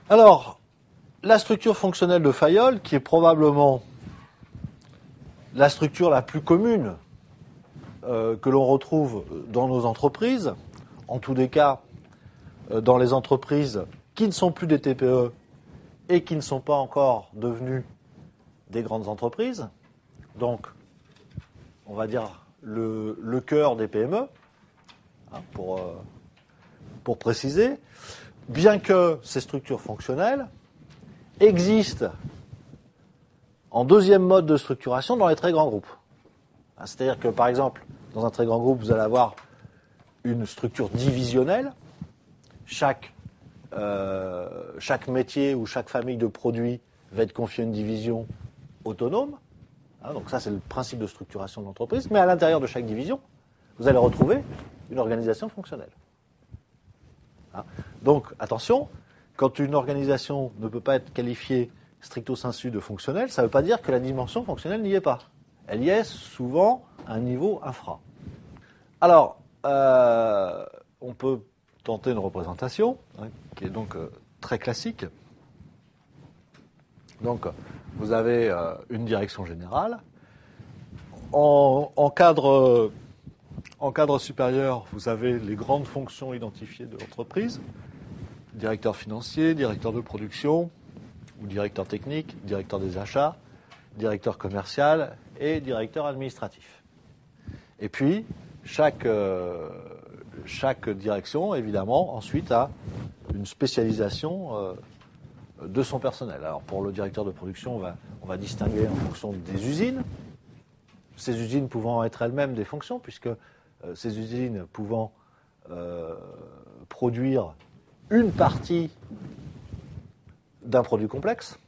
Alors, la structure fonctionnelle de Fayol, qui est probablement la structure la plus commune que l'on retrouve dans nos entreprises, en tous les cas dans les entreprises qui ne sont plus des TPE et qui ne sont pas encore devenues des grandes entreprises, donc on va dire le cœur des PME, hein, pour préciser, bien que ces structures fonctionnelles existent en deuxième mode de structuration dans les très grands groupes. C'est-à-dire que, par exemple, dans un très grand groupe, vous allez avoir une structure divisionnelle. Chaque métier ou chaque famille de produits va être confié à une division autonome. Donc ça, c'est le principe de structuration de l'entreprise. Mais à l'intérieur de chaque division, vous allez retrouver une organisation fonctionnelle. Donc, attention, quand une organisation ne peut pas être qualifiée stricto sensu de fonctionnelle, ça ne veut pas dire que la dimension fonctionnelle n'y est pas. Elle y est souvent à un niveau infra. Alors, on peut tenter une représentation, qui est donc très classique. Donc, vous avez une direction générale. En cadre supérieur, vous avez les grandes fonctions identifiées de l'entreprise. Directeur financier, directeur de production, ou directeur technique, directeur des achats, directeur commercial et directeur administratif. Et puis, chaque direction, évidemment, ensuite a une spécialisation de son personnel. Alors, pour le directeur de production, on va distinguer en fonction des usines, ces usines pouvant être elles-mêmes des fonctions, puisque ces usines pouvant produire une partie d'un produit complexe,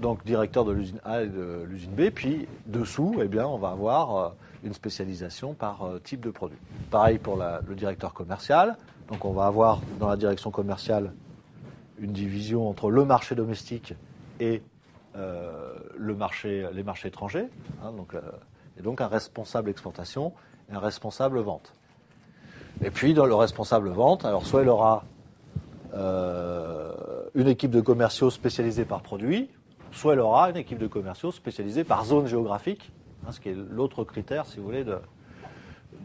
donc directeur de l'usine A et de l'usine B, puis dessous, eh bien, on va avoir une spécialisation par type de produit. Pareil pour le directeur commercial, donc on va avoir dans la direction commerciale une division entre le marché domestique et les marchés étrangers, et donc un responsable exportation et un responsable vente. Et puis dans le responsable vente, alors soit il aura une équipe de commerciaux spécialisée par produit, soit il aura une équipe de commerciaux spécialisée par zone géographique, ce qui est l'autre critère, si vous voulez,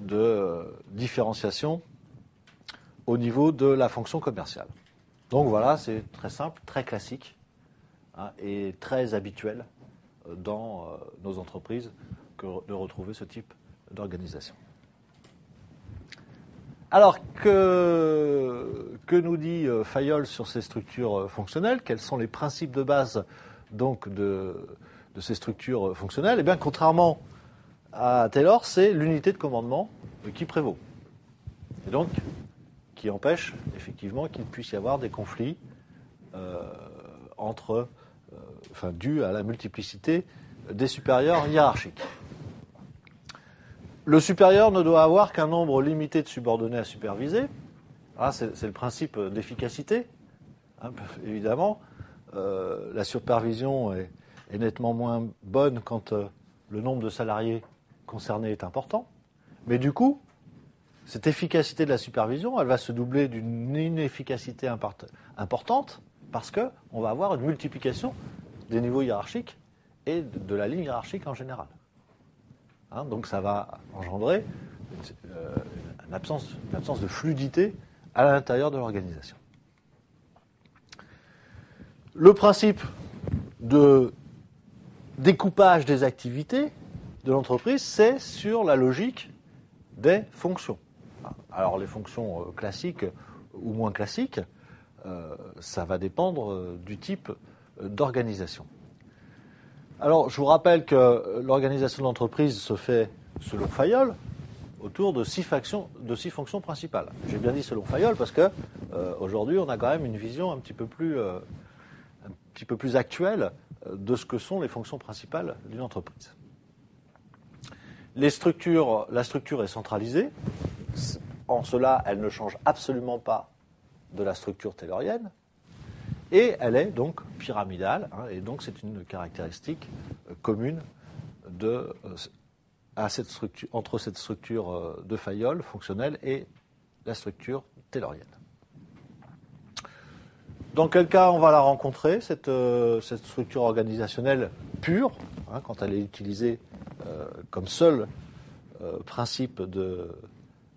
de différenciation au niveau de la fonction commerciale. Donc voilà, c'est très simple, très classique, et très habituel dans nos entreprises de retrouver ce type d'organisation. Alors, que nous dit Fayol sur ces structures fonctionnelles? Quels sont les principes de base donc de ces structures fonctionnelles? Eh bien, contrairement à Taylor, c'est l'unité de commandement qui prévaut. Et donc, qui empêche effectivement qu'il puisse y avoir des conflits dus à la multiplicité des supérieurs hiérarchiques. Le supérieur ne doit avoir qu'un nombre limité de subordonnés à superviser. C'est le principe d'efficacité. Évidemment, la supervision est nettement moins bonne quand le nombre de salariés concernés est important. Mais du coup, cette efficacité de la supervision, elle va se doubler d'une inefficacité importante parce qu'on va avoir une multiplication des niveaux hiérarchiques et de la ligne hiérarchique en général. Donc ça va engendrer une absence de fluidité à l'intérieur de l'organisation. Le principe de découpage des activités de l'entreprise, c'est sur la logique des fonctions. Alors les fonctions classiques ou moins classiques, ça va dépendre du type d'organisation. Alors, je vous rappelle que l'organisation de l'entreprise se fait selon Fayol, autour de 6 fonctions principales. J'ai bien dit selon Fayol parce que aujourd'hui, on a quand même une vision un petit peu plus actuelle de ce que sont les fonctions principales d'une entreprise. La structure est centralisée. En cela, elle ne change absolument pas de la structure taylorienne. Et elle est donc pyramidale, et donc c'est une caractéristique commune entre cette structure de Fayol fonctionnelle et la structure taylorienne. Dans quel cas on va la rencontrer, cette structure organisationnelle pure, quand elle est utilisée comme seul principe de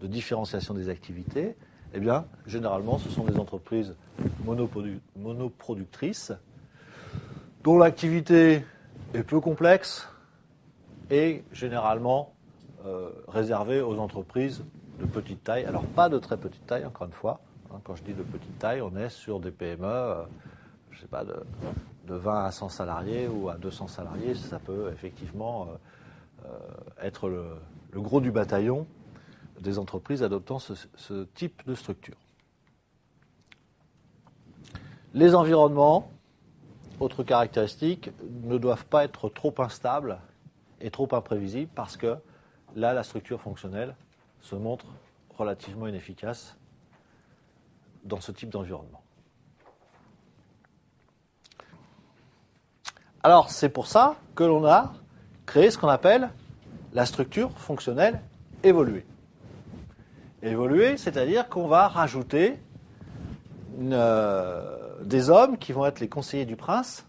différenciation des activités? Eh bien, généralement, ce sont des entreprises monoproductrices dont l'activité est peu complexe et généralement réservée aux entreprises de petite taille. Alors, pas de très petite taille, encore une fois. Quand je dis de petite taille, on est sur des PME, je sais pas, de 20 à 100 salariés ou à 200 salariés. Ça peut effectivement être le gros du bataillon des entreprises adoptant ce type de structure. Les environnements, autre caractéristique, ne doivent pas être trop instables et trop imprévisibles parce que là, la structure fonctionnelle se montre relativement inefficace dans ce type d'environnement. Alors, c'est pour ça que l'on a créé ce qu'on appelle la structure fonctionnelle évoluée. Évoluée, c'est-à-dire qu'on va rajouter des hommes qui vont être les conseillers du prince,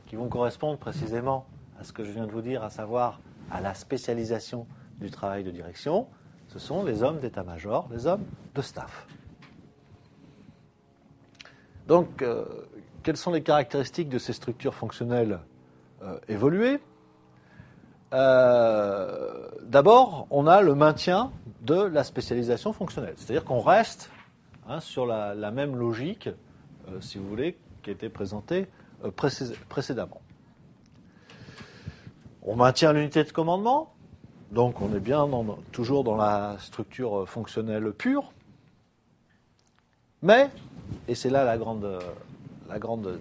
qui vont correspondre précisément à ce que je viens de vous dire, à savoir à la spécialisation du travail de direction. Ce sont les hommes d'état-major, les hommes de staff. Donc, quelles sont les caractéristiques de ces structures fonctionnelles évoluées ? D'abord, on a le maintien de la spécialisation fonctionnelle. C'est-à-dire qu'on reste sur la même logique, si vous voulez, qui a été présentée précédemment. On maintient l'unité de commandement, donc on est bien toujours dans la structure fonctionnelle pure, mais, et c'est là la grande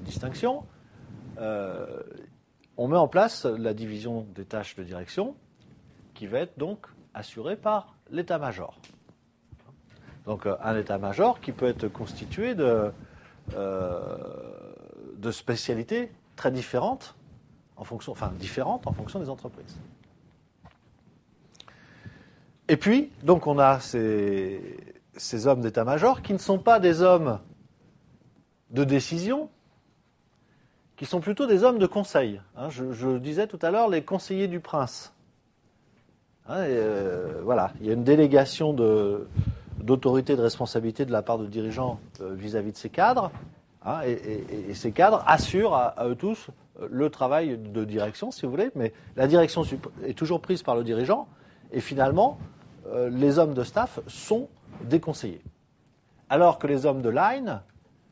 distinction, on met en place la division des tâches de direction qui va être donc assurée par l'état-major. Donc un état-major qui peut être constitué de spécialités très différentes en fonction des entreprises. Et puis, donc on a ces hommes d'état-major qui ne sont pas des hommes de décision, qui sont plutôt des hommes de conseil. Je disais tout à l'heure les conseillers du prince. Voilà, il y a une délégation d'autorité, de responsabilité de la part de dirigeants vis-à-vis de ces cadres, et ces cadres assurent à eux tous le travail de direction, si vous voulez, mais la direction est toujours prise par le dirigeant, et finalement, les hommes de staff sont des conseillers. Alors que les hommes de line,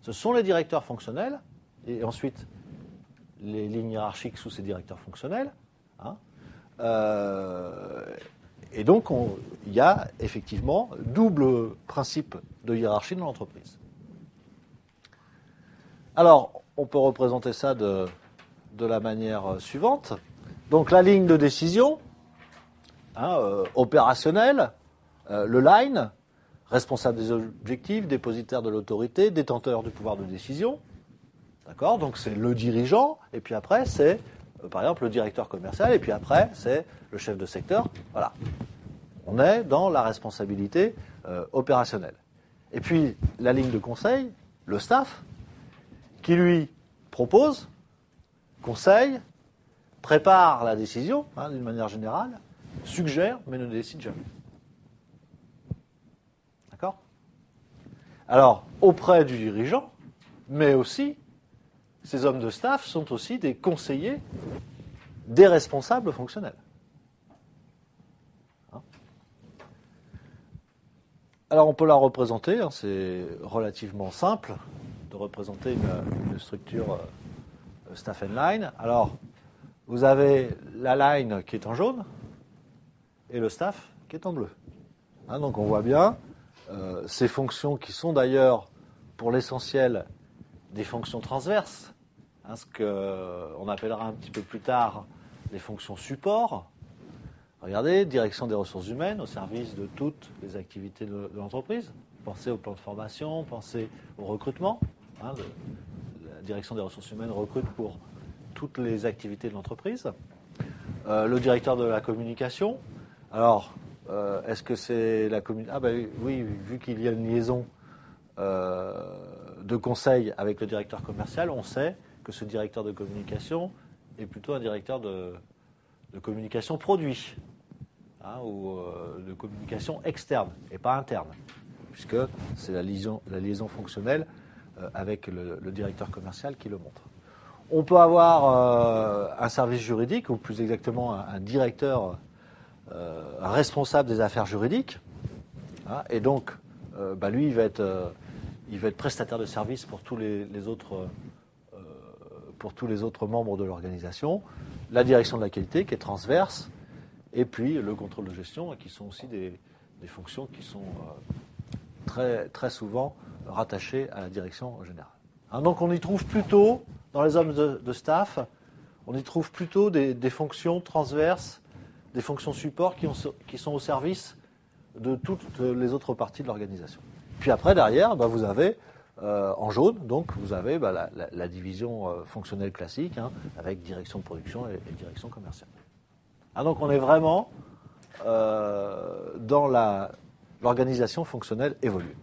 ce sont les directeurs fonctionnels, et ensuite les lignes hiérarchiques sous ces directeurs fonctionnels. Et donc, il y a effectivement double principe de hiérarchie dans l'entreprise. Alors, on peut représenter ça de la manière suivante. Donc, la ligne de décision, opérationnelle, le line, responsable des objectifs, dépositaire de l'autorité, détenteur du pouvoir de décision. D'accord ? Donc, c'est le dirigeant, et puis après, c'est, par exemple, le directeur commercial, et puis après, c'est le chef de secteur. Voilà. On est dans la responsabilité opérationnelle. Et puis, la ligne de conseil, le staff, qui lui propose, conseille, prépare la décision, d'une manière générale, suggère, mais ne décide jamais. D'accord ? Alors, auprès du dirigeant, mais aussi, ces hommes de staff sont aussi des conseillers des responsables fonctionnels. Alors, on peut la représenter, c'est relativement simple de représenter une structure staff and line. Alors, vous avez la line qui est en jaune et le staff qui est en bleu. Donc, on voit bien ces fonctions qui sont d'ailleurs, pour l'essentiel, des fonctions transverses, ce qu'on appellera un petit peu plus tard les fonctions support. Regardez, direction des ressources humaines au service de toutes les activités de l'entreprise. Pensez au plan de formation, pensez au recrutement. La direction des ressources humaines recrute pour toutes les activités de l'entreprise. Le directeur de la communication. Alors, est-ce que c'est la communication ? Oui, vu qu'il y a une liaison de conseil avec le directeur commercial, on sait que ce directeur de communication est plutôt un directeur de communication produit, hein, ou de communication externe et pas interne, puisque c'est la liaison fonctionnelle avec le directeur commercial qui le montre. On peut avoir un service juridique, ou plus exactement un directeur, un responsable des affaires juridiques, hein, et donc lui, il va être prestataire de service pour tous les autres membres de l'organisation, la direction de la qualité qui est transverse, et puis le contrôle de gestion, qui sont aussi des fonctions qui sont très, très souvent rattachées à la direction générale. Hein, donc on y trouve plutôt, dans les hommes de staff, on y trouve plutôt des fonctions transverses, des fonctions support qui sont au service de toutes les autres parties de l'organisation. Puis après, derrière, vous avez, en jaune, donc vous avez la division fonctionnelle classique, hein, avec direction de production et direction commerciale. Ah, donc on est vraiment dans l'organisation fonctionnelle évoluée.